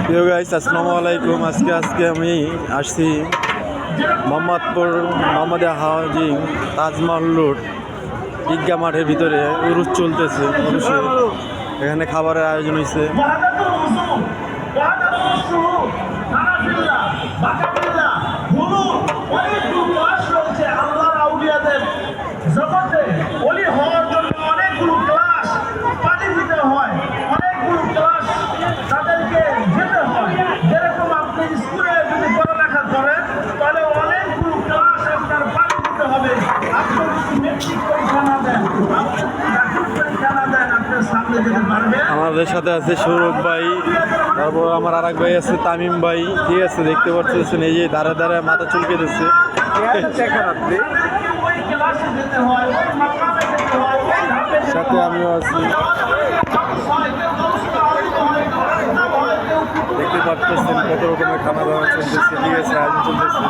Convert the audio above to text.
প্রিয় গাইস, আসসালামু আলাইকুম। আজকে আমি আসছি মোহাম্মদপুর মোহাম্মদ হাউজিং তাজমহল রোড ঈদগাহ মাঠের ভিতরে উরুস চলতেছে। উরুসে এখানে খাবারের আয়োজন হয়েছে। আমাদের সাথে আছে সৌরভ ভাই, তারপর আমার আরেক ভাই আছে তামিম ভাই। ঠিক আছে, দেখতে পাচ্ছেন এই যে ধারে ধারে মাথা চুলকে দিচ্ছে। সাথে আমিও আছি। দেখতে পাচ্ছেন কত রকমের খানা দাওয়া চলতেছে। ঠিক আছে, আয়োজন চলতেছে।